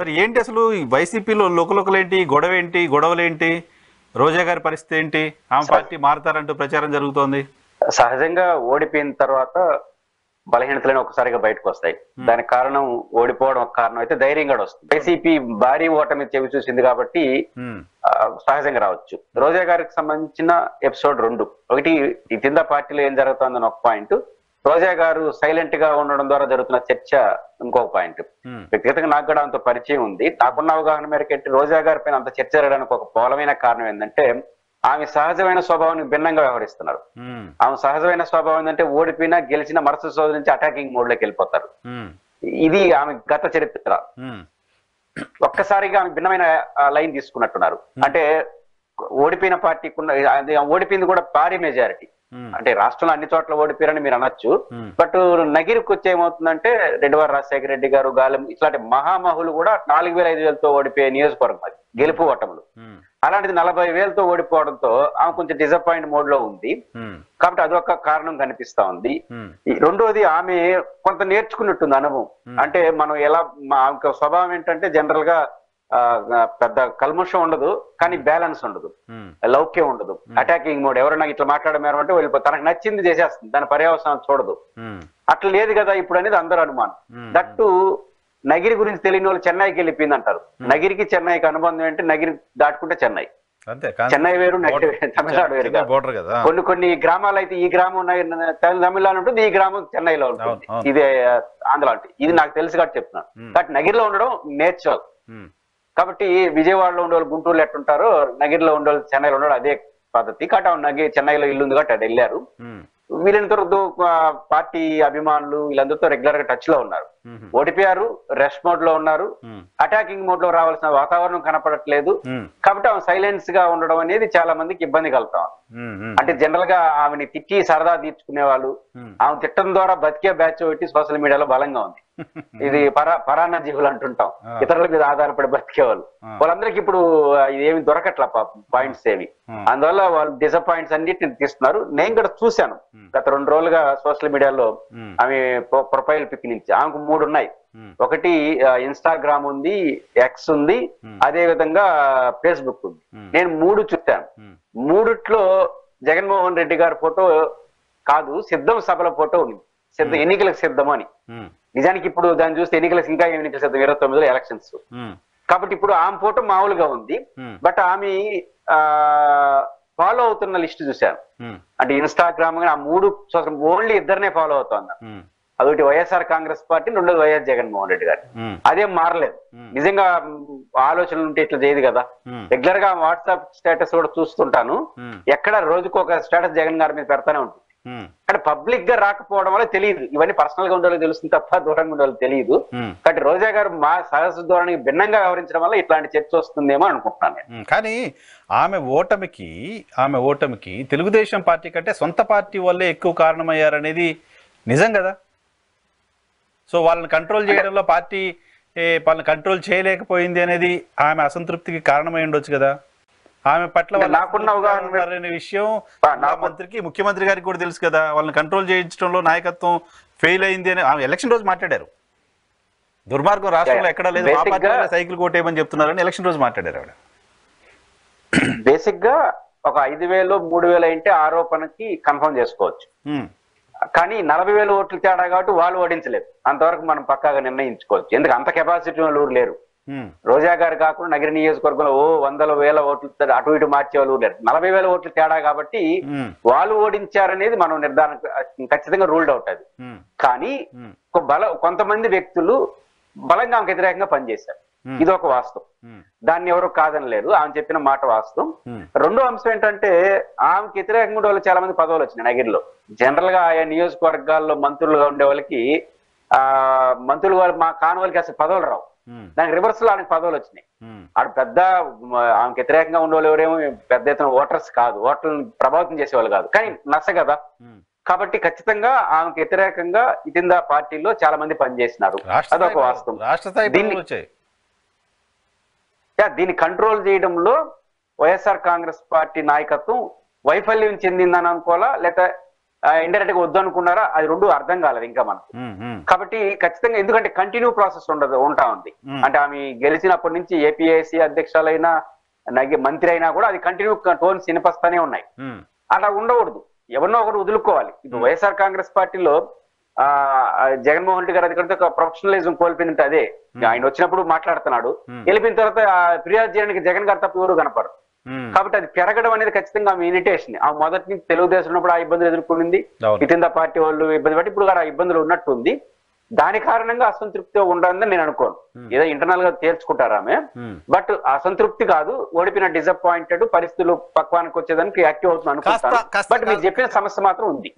సరే ఏంటి అసలు ఈ వైసీపీలో లోకలోకలేంటి, గొడవేంటి, గొడవలేంటి, రోజా గారి పరిస్థితి ఏంటి, ఆమె పార్టీ మారుతారంటూ ప్రచారం జరుగుతోంది. సహజంగా ఓడిపోయిన తర్వాత బలహీనతలను ఒకసారిగా బయటకు వస్తాయి. దానికి కారణం ఓడిపోవడం ఒక కారణం అయితే ధైర్యం కూడా వస్తుంది. వైసీపీ భారీ ఓటమి చెవి చూసింది కాబట్టి సహజంగా రావచ్చు. రోజా గారికి సంబంధించిన ఎపిసోడ్ 2, ఒకటి ఈ కింద పార్టీలో ఏం జరుగుతుందని ఒక పాయింట్, రోజా గారు సైలెంట్ గా ఉండడం ద్వారా జరుగుతున్న చర్చ ఇంకొక పాయింట్. వ్యక్తిగతంగా నాకు కూడా అంత పరిచయం ఉంది. నాకున్న అవగాహన మేరకు రోజా గారి పైన అంత చర్చ జరగడానికి ఒక మూలమైన కారణం ఏంటంటే ఆమె సహజమైన స్వభావానికి భిన్నంగా వ్యవహరిస్తున్నారు. ఆమె సహజమైన స్వభావం ఏంటంటే ఓడిపోయినా గెలిచిన మరుసటి రోజు నుంచి అటాకింగ్ మోడ్ లోకి వెళ్ళిపోతారు. ఇది ఆమె గత చరిత్ర. ఒక్కసారిగా ఆమె భిన్నమైన లైన్ తీసుకున్నట్టున్నారు. అంటే ఓడిపోయిన పార్టీకి ఓడిపోయింది కూడా భారీ మెజారిటీ. అంటే రాష్ట్రంలో అన్ని చోట్ల ఓడిపోయారని మీరు అనొచ్చు. బట్ నగిరికి వచ్చి ఏమవుతుందంటే రెడ్డివారి రాజశేఖర రెడ్డి గారు, గాలం ఇట్లాంటి మహామహులు కూడా 4,000-5,000తో ఓడిపోయే నియోజకవర్గం అది, గెలుపు ఓటములు. అలాంటిది 40,000తో ఓడిపోవడంతో ఆమె కొంచెం డిసప్పాయింట్ మోడ్ లో ఉంది. కాబట్టి అదొక కారణం కనిపిస్తా ఉంది. రెండోది ఆమె కొంత నేర్చుకున్నట్టుంది అనుభవం. అంటే మనం ఎలా ఆమె స్వభావం ఏంటంటే జనరల్ గా పెద్ద కల్ముషం ఉండదు, కానీ బ్యాలెన్స్ ఉండదు, లౌక్యం ఉండదు, అటాకింగ్ మోడ్. ఎవరైనా ఇట్లా మాట్లాడమేరు అంటే వెళ్ళిపోతుంది, తనకు నచ్చింది చేసేస్తుంది, దాని పర్యవసానం చూడదు. అట్లా లేదు కదా ఇప్పుడు అనేది అందరూ అనుమానం. దట్టు నగిరి గురించి తెలియని వాళ్ళు చెన్నైకి వెళ్ళిపోయింది అంటారు. నగిరికి చెన్నైకి అనుబంధం ఏంటి? నగిరి దాటుకుంటే చెన్నై, చెన్నై వేరు, నగిరి తమిళనాడు వేరు. కొన్ని గ్రామాలు అయితే ఈ గ్రామం తమిళనాడు ఉంటుంది, ఈ గ్రామం చెన్నైలో ఉంటుంది, ఇదే ఆంధ్ర ఉంటుంది. ఇది నాకు తెలుసు కాబట్టి చెప్తున్నాను. బట్ నగిరిలో ఉండడం నేర్చుకోవాలి. కాబట్టి విజయవాడలో ఉండేవాళ్ళు గుంటూరులో ఎట్టుంటారో నగిరిలో ఉండేవాళ్ళు చెన్నైలో ఉండడం అదే పద్ధతి. కాబట్టి చెన్నైలో ఇల్లు ఉంది కాబట్టి అటు వెళ్ళారు. వీళ్ళందరితో పార్టీ అభిమానులు వీళ్ళందరితో రెగ్యులర్ గా టచ్ లో ఉన్నారు. ఓడిపోయారు, రెస్ట్ మోడ్ లో ఉన్నారు, అటాకింగ్ మోడ్ లో రావాల్సిన వాతావరణం కనపడట్లేదు. కాబట్టి ఆమె సైలెన్స్ గా ఉండడం అనేది చాలా మందికి ఇబ్బంది కలుగుతాం. అంటే జనరల్ గా ఆమెని తిట్టి సరదా తీర్చుకునే వాళ్ళు, ఆమె తిట్టడం ద్వారా బతికే బ్యాచ్ పెట్టి సోషల్ మీడియాలో బలంగా ఉంది. ఇది పరాన్న జీవులు అంటుంటాం, ఇతరుల మీద ఆధారపడి బతికేవాళ్ళు. వాళ్ళందరికీ ఇప్పుడు ఏమి దొరకట్లా పాయింట్స్ ఏమి. అందువల్ల వాళ్ళు డిసప్పాయింట్స్ అన్నిటిని తీస్తున్నారు. నేను కూడా చూశాను గత 2 రోజులుగా సోషల్ మీడియాలో ఆమె ప్రొఫైల్ పిక్ నుంచి. ఆమెకు 3 ఉన్నాయి. ఒకటి ఇన్స్టాగ్రామ్ ఉంది, ఎక్స్ ఉంది, అదే విధంగా ఫేస్బుక్ ఉంది. నేను 3 చూశాను. 3లో జగన్మోహన్ రెడ్డి గారి ఫోటో కాదు, సిద్ధం సభల ఫోటో ఉంది. ఎన్నికలకు సిద్ధం అని. నిజానికి ఇప్పుడు దాన్ని చూస్తే ఎన్నికలకు ఇంకా ఎన్నికల సిద్ధం 29లో ఎలక్షన్స్. కాబట్టి ఇప్పుడు ఆమె ఫోటో మామూలుగా ఉంది. బట్ ఆమె ఫాలో అవుతున్న లిస్ట్ చూశాను. అంటే ఇన్స్టాగ్రామ్ ఆ 3 ఓన్లీ ఇద్దరినే ఫాలో అవుతున్నా. అదొకటి వైఎస్ఆర్ కాంగ్రెస్ పార్టీ, రెండోది వైఎస్ జగన్మోహన్ రెడ్డి గారు. అదేం మారలేదు. నిజంగా ఆలోచనలు ఉంటే ఇట్లా చేయదు కదా. రెగ్యులర్ గా వాట్సాప్ స్టేటస్ కూడా చూస్తుంటాను. ఎక్కడ రోజుకు ఒక స్టేటస్ జగన్ గారి మీద పెడతానే ఉంటుంది. అంటే పబ్లిక్ గా రాకపోవడం వల్ల తెలియదు. ఇవన్నీ పర్సనల్ గా ఉండాలో తెలుస్తుంది తప్ప దూరంగా ఉండాలో తెలియదు. కాబట్టి రోజా గారు మా సహజ ధోరణికి భిన్నంగా వ్యవహరించడం వల్ల ఇట్లాంటి చర్చ వస్తుందేమో అనుకుంటున్నాను. కానీ ఆమె ఓటమికి తెలుగుదేశం పార్టీ కంటే సొంత పార్టీ వల్లే ఎక్కువ కారణమయ్యారనేది నిజం కదా. సో వాళ్ళని కంట్రోల్ చేయడంలో పార్టీ వాళ్ళని కంట్రోల్ చేయలేకపోయింది అనేది ఆమె అసంతృప్తికి కారణమై ఉండొచ్చు కదా. ఆమె పట్ల నాకున్న అవగాహన విషయం ముఖ్యమంత్రి గారికి కూడా తెలుసు కదా. వాళ్ళని కంట్రోల్ చేయించడంలో నాయకత్వం ఫెయిల్ అయింది అని ఆమె ఎలక్షన్ రోజు మాట్లాడారు. దుర్మార్గం రాష్ట్రంలో ఎక్కడా లేదు, సైకిల్ కొట్టేయమని చెప్తున్నారని ఎలక్షన్ రోజు మాట్లాడారు ఆవిడ. బేసిక్ గా ఒక 5,000 3,000 అంటే ఆరోపణకి కన్ఫర్మ్ చేసుకోవచ్చు. కానీ 40,000 ఓట్లు తేడా కాబట్టి వాళ్ళు ఓడించలేదు. అంతవరకు మనం పక్కాగా నిర్ణయించుకోవచ్చు. ఎందుకు అంత కెపాసిటీ వాళ్ళు ఊరు లేరు. రోజా గారు కాకుండా నగర నియోజకవర్గంలో 100,000 ఓట్లు అటు ఇటు మార్చే వాళ్ళు లేరు. 40,000 ఓట్లు తేడా కాబట్టి వాళ్ళు ఓడించారనేది మనం నిర్ధారణ ఖచ్చితంగా రూల్డ్ అవుట్. అది కానీ కొంతమంది వ్యక్తులు బలంగా ఆమెకు వ్యతిరేకంగా పనిచేశారు. ఇది ఒక వాస్తవం, దాన్ని ఎవరు కాదనలేరు. ఆమె చెప్పిన మాట వాస్తవం. రెండో అంశం ఏంటంటే ఆమెకు వ్యతిరేకంగా ఉండే వాళ్ళు చాలా మంది పదవులు వచ్చినాయి నగిరిలో. జనరల్ గా ఆయా నియోజకవర్గాల్లో మంత్రులుగా ఉండే వాళ్ళకి మంత్రులు మా కాని వాళ్ళకి అసలు పదవులు రావు. దానికి రివర్స్ లో ఆయనకు పదవులు వచ్చినాయి. ఆడు పెద్ద ఆమెకు వ్యతిరేకంగా ఉండేవాళ్ళు ఎవరేమో పెద్ద ఎత్తున ఓటర్స్ కాదు, ఓటర్లను ప్రభావితం చేసేవాళ్ళు కాదు, కానీ నచ్చ కదా. కాబట్టి ఖచ్చితంగా ఆమెకు వ్యతిరేకంగా ఇటిందా పార్టీలో చాలా మంది పనిచేసినారు. అదొక వాస్తవం. దీన్ని కంట్రోల్ చేయడంలో వైఎస్ఆర్ కాంగ్రెస్ పార్టీ నాయకత్వం వైఫల్యం చెందిందని అనుకోవాలా, లేక ఇండైరెక్ట్ గా వద్దు అనుకున్నారా, అది రెండు అర్థం కాలేదు ఇంకా మనకు. కాబట్టి ఖచ్చితంగా ఎందుకంటే కంటిన్యూ ప్రాసెస్ ఉంటా ఉంది. అంటే ఆమె గెలిచినప్పటి నుంచి ఏపీఐసి అధ్యక్షులైనా మంత్రి అయినా కూడా అది కంటిన్యూ టోన్స్ వినిపిస్తానే ఉన్నాయి. అలా ఉండకూడదు, ఎవరినో ఒకరు వదులుకోవాలి. ఇప్పుడు వైఎస్ఆర్ కాంగ్రెస్ పార్టీలో జగన్మోహన్ రెడ్డి గారు అది ఒక ప్రొఫెషనలిజం కోల్పోయిందంటే అదే. ఆయన వచ్చినప్పుడు మాట్లాడుతున్నాడు, వెళ్ళిపోయిన తర్వాత ఫిర్యాదు చేయడానికి జగన్ గారు తప్ప ఎవరు కనపడరు. కాబట్టి అది పెరగడం అనేది ఖచ్చితంగా ఆమె ఇరిటేషన్. ఆ మొదటి నుంచి తెలుగుదేశం ఉన్నప్పుడు ఆ ఇబ్బందులు ఎదుర్కొంది, ఇతర పార్టీ వాళ్ళు ఇబ్బంది పట్టి ఇప్పుడు కూడా ఆ ఇబ్బందులు ఉన్నట్టుంది. దాని కారణంగా అసంతృప్తిగా ఉండాలని నేను అనుకోను. ఏదో ఇంటర్నల్ గా తేల్చుకుంటారు ఆమె, బట్ అసంతృప్తి కాదు, ఓడిపోయిన డిసప్పాయింటెడ్, పరిస్థితులు పక్వానికి వచ్చేదానికి యాక్టివ్ అవుతుంది అనుకుంటాను. బట్ మీరు చెప్పిన సమస్య మాత్రం ఉంది.